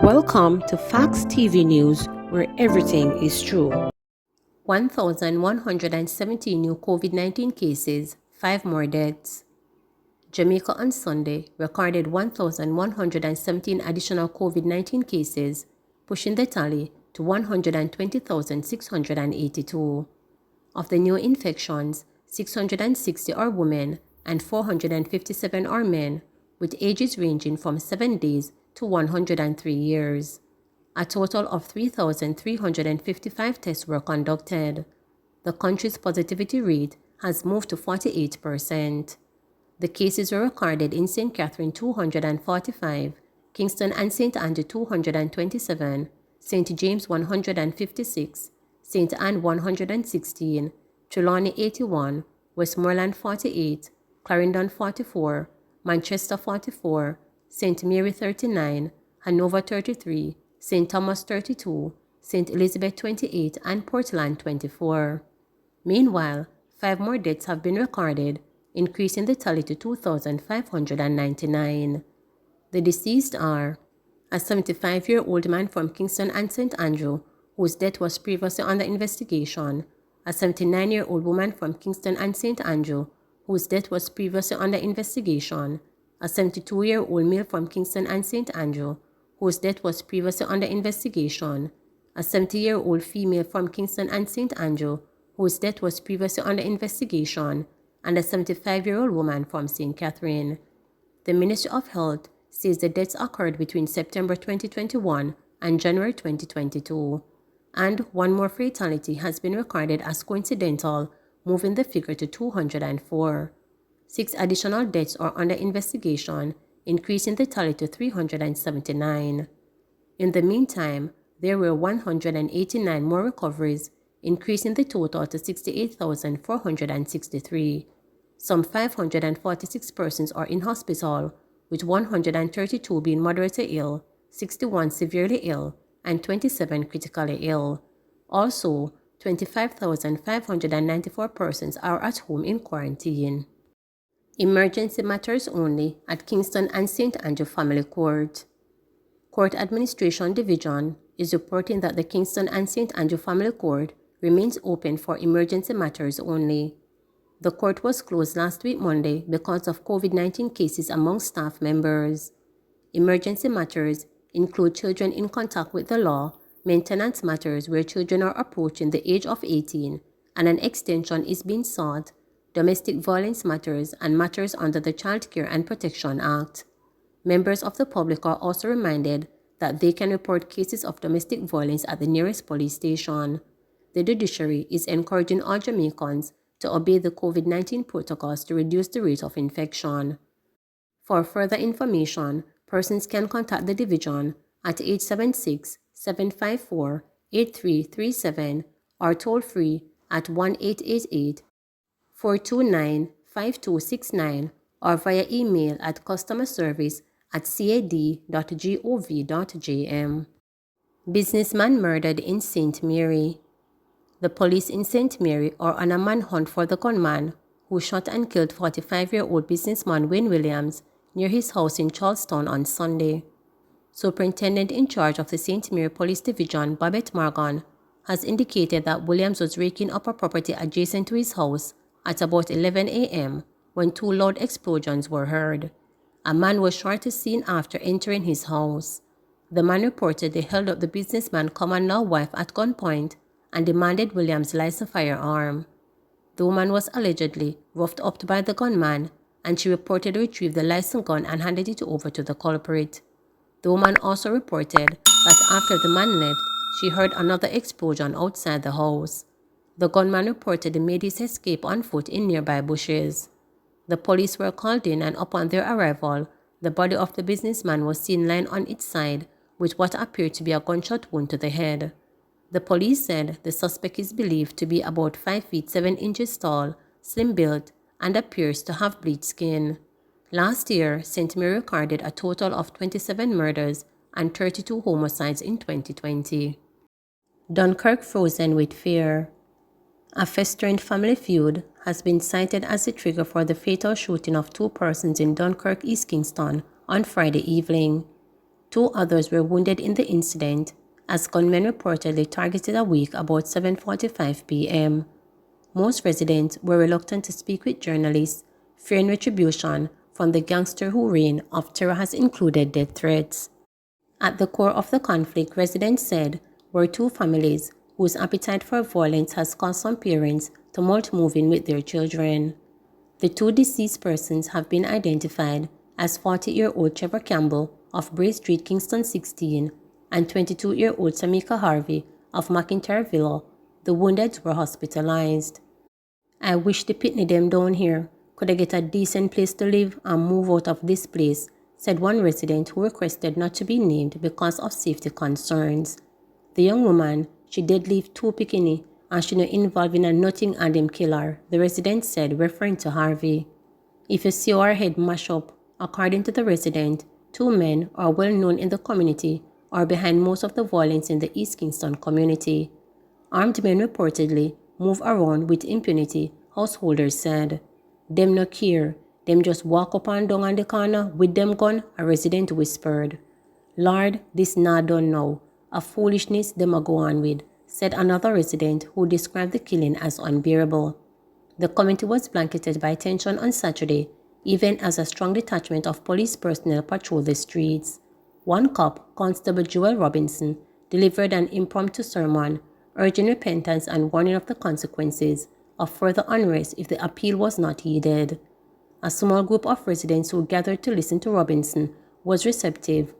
Welcome to Facts TV News, where everything is true. 1,170 new COVID-19 cases, 5 more deaths. Jamaica on Sunday recorded 1,117 additional COVID-19 cases, pushing the tally to 120,682. Of the new infections, 660 are women and 457 are men, with ages ranging from 7 days to 103 years. A total of 3,355 tests were conducted. The country's positivity rate has moved to 48%. The cases were recorded in St. Catherine 245, Kingston and St. Andrew 227, St. James 156, St. Anne 116, Trelawney 81, Westmoreland 48, Clarendon 44, Manchester 44, St. Mary 39, Hanover 33, St. Thomas 32, St. Elizabeth 28, and Portland 24. Meanwhile, 5 more deaths have been recorded, increasing the tally to 2,599. The deceased are a 75-year-old man from Kingston and St. Andrew, whose death was previously under investigation, a 79-year-old woman from Kingston and St. Andrew, whose death was previously under investigation, a 72-year-old male from Kingston and St. Andrew, whose death was previously under investigation, a 70-year-old female from Kingston and St. Andrew, whose death was previously under investigation, and a 75-year-old woman from St. Catherine. The Ministry of Health says the deaths occurred between September 2021 and January 2022, and 1 more fatality has been recorded as coincidental, moving the figure to 204. 6 additional deaths are under investigation, increasing the tally to 379. In the meantime, there were 189 more recoveries, increasing the total to 68,463. Some 546 persons are in hospital, with 132 being moderately ill, 61 severely ill, and 27 critically ill. Also, 25,594 persons are at home in quarantine. Emergency matters only at Kingston and St. Andrew Family Court. Court Administration Division is reporting that the Kingston and St. Andrew Family Court remains open for emergency matters only. The court was closed last week Monday because of COVID-19 cases among staff members. Emergency matters include children in contact with the law, maintenance matters where children are approaching the age of 18 and an extension is being sought, domestic violence matters, and matters under the Child Care and Protection Act. Members of the public are also reminded that they can report cases of domestic violence at the nearest police station. The judiciary is encouraging all Jamaicans to obey the COVID-19 protocols to reduce the rate of infection. For further information, persons can contact the division at 876-754-8337 or toll free at 1-888-429-5269 or via email at customerservice@cad.gov.jm. Businessman murdered in St. Mary. The police in St. Mary are on a manhunt for the gunman who shot and killed 45-year-old businessman Wayne Williams near his house in Charlestown on Sunday. Superintendent in charge of the St. Mary Police Division, Babette Morgan, has indicated that Williams was raking up a property adjacent to his house at about 11 a.m. when 2 loud explosions were heard. A man was shot seen after entering his house. The man reportedly held up the businessman's common-law wife at gunpoint and demanded Williams license a firearm. The woman was allegedly roughed up by the gunman, and she reportedly retrieved the licensed gun and handed it over to the culprit. The woman also reported that after the man left, she heard another explosion outside the house. The gunman reportedly made his escape on foot in nearby bushes. The police were called in, and upon their arrival, the body of the businessman was seen lying on its side with what appeared to be a gunshot wound to the head. The police said the suspect is believed to be about 5 feet 7 inches tall, slim-built, and appears to have bleached skin. Last year, St. Mary recorded a total of 27 murders and 32 homicides in 2020. Dunkirk frozen with fear. A festering family feud has been cited as the trigger for the fatal shooting of 2 persons in Dunkirk, East Kingston on Friday evening. 2 others were wounded in the incident, as gunmen reportedly targeted a wake about 7:45 p.m. Most residents were reluctant to speak with journalists, fearing retribution from the gangster whose reign of terror has included death threats. At the core of the conflict, residents said, were 2 families whose appetite for violence has caused some parents tumult moving with their children. The 2 deceased persons have been identified as 40-year-old Trevor Campbell of Bray Street, Kingston 16, and 22-year-old Tamika Harvey of McIntyre Villa. The wounded were hospitalized. "I wish the pitney them down here could I get a decent place to live and move out of this place," said one resident who requested not to be named because of safety concerns. The young woman, she did leave 2 pickini and she no involved in a nothing and him kill her, the resident said, referring to Harvey. "If you see our head mash up," according to the resident, 2 men are well known in the community or behind most of the violence in the East Kingston community. Armed men reportedly move around with impunity, householders said. "Them no care, them just walk up and down on the corner with them gun," a resident whispered. "Lord, this not done now. A foolishness them a go on with," said another resident who described the killing as unbearable. The community was blanketed by tension on Saturday, even as a strong detachment of police personnel patrolled the streets. One cop, Constable Joel Robinson, delivered an impromptu sermon, urging repentance and warning of the consequences of further unrest if the appeal was not heeded. A small group of residents who gathered to listen to Robinson was receptive,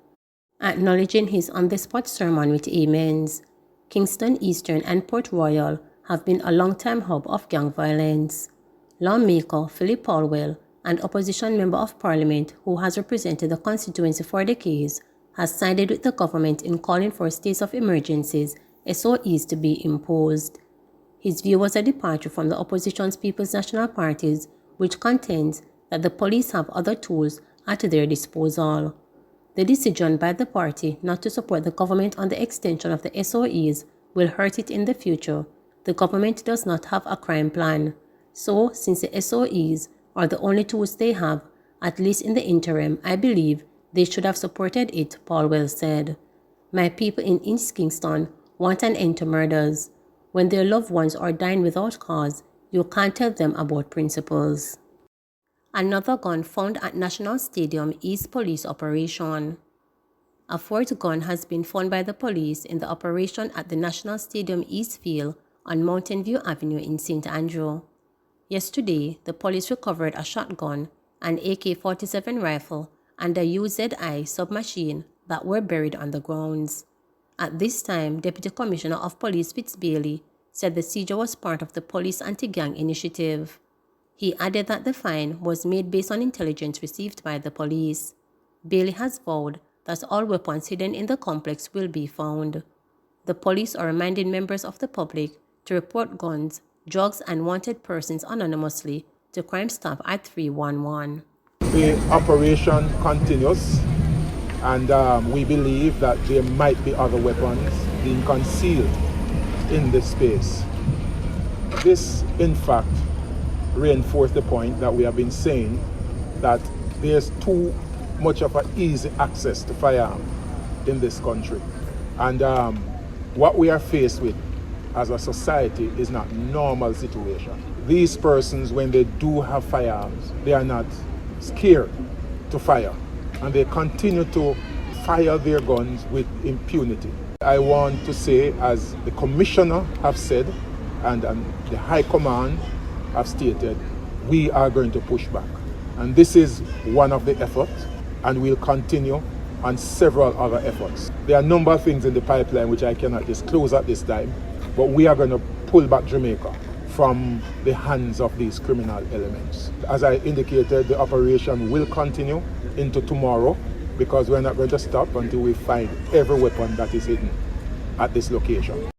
acknowledging his on-the-spot sermon with amens. Kingston, Eastern, and Port Royal have been a long-time hub of gang violence. Lawmaker Philip Paulwell, an opposition member of parliament who has represented the constituency for decades, has sided with the government in calling for states of emergencies, SOEs, to be imposed. His view was a departure from the opposition's People's National Parties, which contends that the police have other tools at their disposal. The decision by the party not to support the government on the extension of the SOEs will hurt it in the future. The government does not have a crime plan. So, since the SOEs are the only tools they have, at least in the interim, I believe they should have supported it, Paulwell said. "My people in East Kingston want an end to murders. When their loved ones are dying without cause, you can't tell them about principles." Another gun found at National Stadium East police operation. A 4th gun has been found by the police in the operation at the National Stadium East Field on Mountain View Avenue in St. Andrew. Yesterday, the police recovered a shotgun, an AK-47 rifle, and a UZI submachine that were buried on the grounds. At this time, Deputy Commissioner of Police Fitz Bailey said the seizure was part of the police anti-gang initiative. He added that the find was made based on intelligence received by the police. Bailey has vowed that all weapons hidden in the complex will be found. The police are reminding members of the public to report guns, drugs, and wanted persons anonymously to Crime Stop at 311. The operation continues, and we believe that there might be other weapons being concealed in this space. This, in fact, reinforced the point that we have been saying, that there's too much of an easy access to firearms in this country. And what we are faced with as a society is not a normal situation. These persons, when they do have firearms, they are not scared to fire, and they continue to fire their guns with impunity. I want to say, as the commissioner have said, and the High Command have stated, we are going to push back. And this is one of the efforts, and we'll continue on several other efforts. There are a number of things in the pipeline which I cannot disclose at this time, but we are going to pull back Jamaica from the hands of these criminal elements. As I indicated, the operation will continue into tomorrow, because we're not going to stop until we find every weapon that is hidden at this location.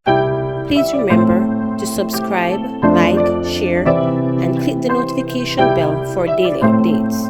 Please remember to subscribe, like, share, and click the notification bell for daily updates.